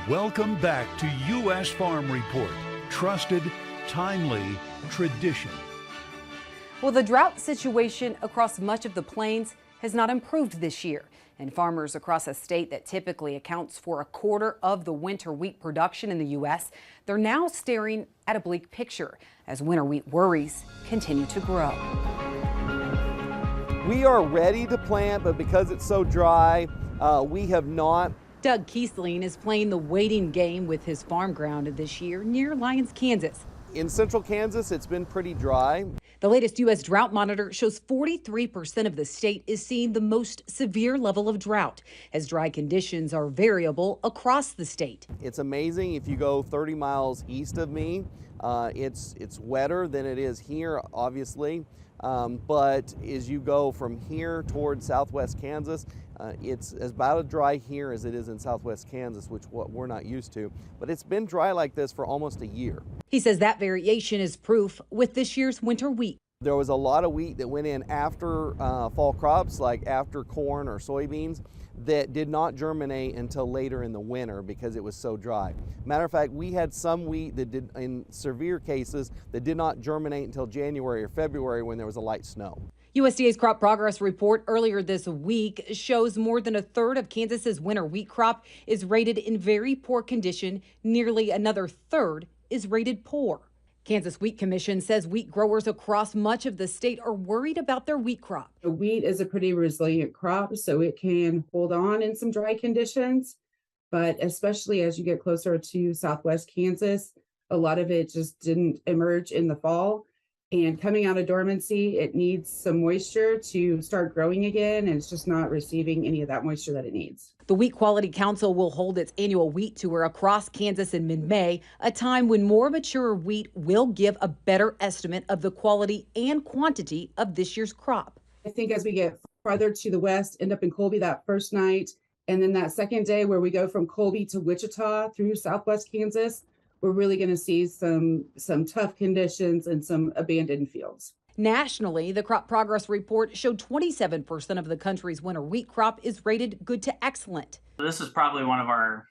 Welcome back to U.S. Farm Report. Trusted, timely, tradition. Well, the drought situation across much of the plains has not improved this year. And farmers across a state that typically accounts for a quarter of the winter wheat production in the U.S., they're now staring at a bleak picture as winter wheat worries continue to grow. We are ready to plant, but because it's so dry, we have not. Doug Kiesling is playing the waiting game with his farm ground this year near Lyons, Kansas. In central Kansas, it's been pretty dry. The latest U.S. drought monitor shows 43% of the state is seeing the most severe level of drought, as dry conditions are variable across the state. It's amazing. If you go 30 miles east of me, it's wetter than it is here, obviously. But as you go from here towards southwest Kansas, it's about as dry here as it is in southwest Kansas, which what we're not used to. But it's been dry like this for almost a year. He says that variation is proof with this year's winter wheat. There was a lot of wheat that went in after fall crops, like after corn or soybeans, that did not germinate until later in the winter because it was so dry. Matter of fact, we had some wheat that did, in severe cases, that did not germinate until January or February when there was a light snow. USDA's crop progress report earlier this week shows more than a third of Kansas's winter wheat crop is rated in very poor condition. Nearly another third is rated poor. Kansas Wheat Commission says wheat growers across much of the state are worried about their wheat crop. Wheat is a pretty resilient crop, so it can hold on in some dry conditions. But especially as you get closer to southwest Kansas, a lot of it just didn't emerge in the fall. And coming out of dormancy, it needs some moisture to start growing again, and it's just not receiving any of that moisture that it needs. The Wheat Quality Council will hold its annual wheat tour across Kansas in mid-May, a time when more mature wheat will give a better estimate of the quality and quantity of this year's crop. I think as we get farther to the west, end up in Colby that first night, and then that second day where we go from Colby to Wichita through southwest Kansas, we're really going to see some tough conditions and some abandoned fields. Nationally, the crop progress report showed 27% of the country's winter wheat crop is rated good to excellent. This is probably one of our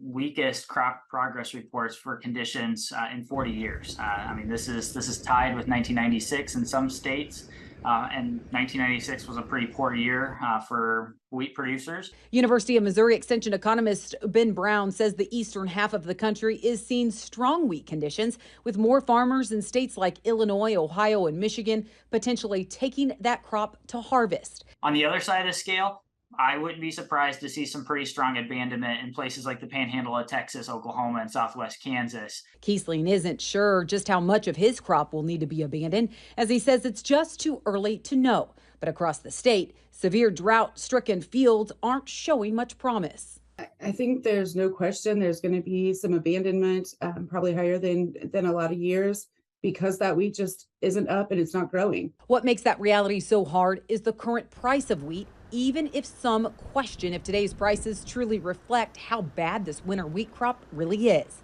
weakest crop progress reports for conditions in 40 years. I mean, this is tied with 1996 in some states. And 1996 was a pretty poor year for wheat producers. University of Missouri Extension economist Ben Brown says the eastern half of the country is seeing strong wheat conditions, with more farmers in states like Illinois, Ohio, and Michigan potentially taking that crop to harvest. On the other side of the scale, I wouldn't be surprised to see some pretty strong abandonment in places like the panhandle of Texas, Oklahoma, and southwest Kansas. Kiesling isn't sure just how much of his crop will need to be abandoned, as he says it's just too early to know. But across the state, severe drought-stricken fields aren't showing much promise. I think there's no question there's going to be some abandonment, probably higher than a lot of years, because that wheat just isn't up and it's not growing. What makes that reality so hard is the current price of wheat, even if some question if today's prices truly reflect how bad this winter wheat crop really is.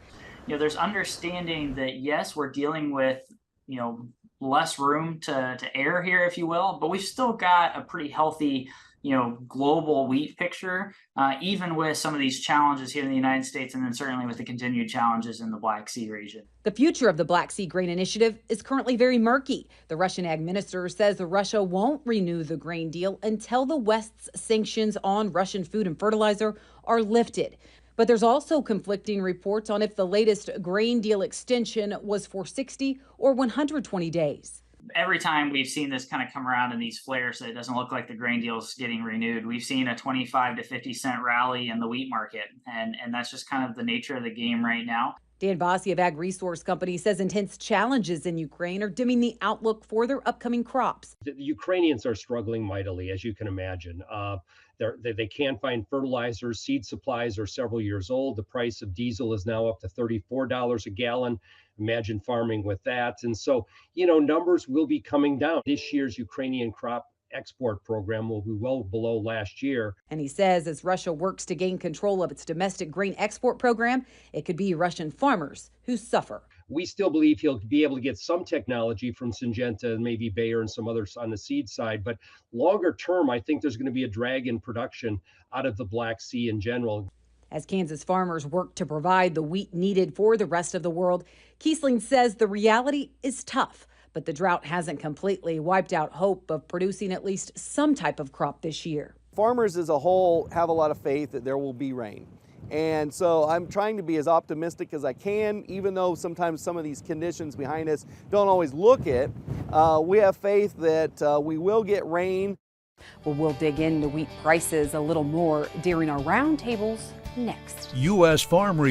There's understanding that, yes, we're dealing with, less room to err here, if you will, but we've still got a pretty healthy, global wheat picture, even with some of these challenges here in the United States, and then certainly with the continued challenges in the Black Sea region. The future of the Black Sea Grain Initiative is currently very murky. The Russian ag minister says Russia won't renew the grain deal until the West's sanctions on Russian food and fertilizer are lifted. But there's also conflicting reports on if the latest grain deal extension was for 60 or 120 days. Every time we've seen this kind of come around in these flares, that it doesn't look like the grain deal is getting renewed. We've seen a 25 to 50 cent rally in the wheat market, and that's just kind of the nature of the game right now. Dan Bossi of Ag Resource Company says intense challenges in Ukraine are dimming the outlook for their upcoming crops. The Ukrainians are struggling mightily, as you can imagine. They can't find fertilizers. Seed supplies are several years old. The price of diesel is now up to $34 a gallon. Imagine farming with that. And so, numbers will be coming down. This year's Ukrainian crop export program will be well below last year. And he says as Russia works to gain control of its domestic grain export program, it could be Russian farmers who suffer. We still believe he'll be able to get some technology from Syngenta and maybe Bayer and some others on the seed side. But longer term, I think there's going to be a drag in production out of the Black Sea in general. As Kansas farmers work to provide the wheat needed for the rest of the world, Kiesling says the reality is tough, but the drought hasn't completely wiped out hope of producing at least some type of crop this year. Farmers as a whole have a lot of faith that there will be rain. And so I'm trying to be as optimistic as I can, even though sometimes some of these conditions behind us don't always look it. We have faith that we will get rain. Well, we'll dig into wheat prices a little more during our roundtables next. U.S. Farm Report.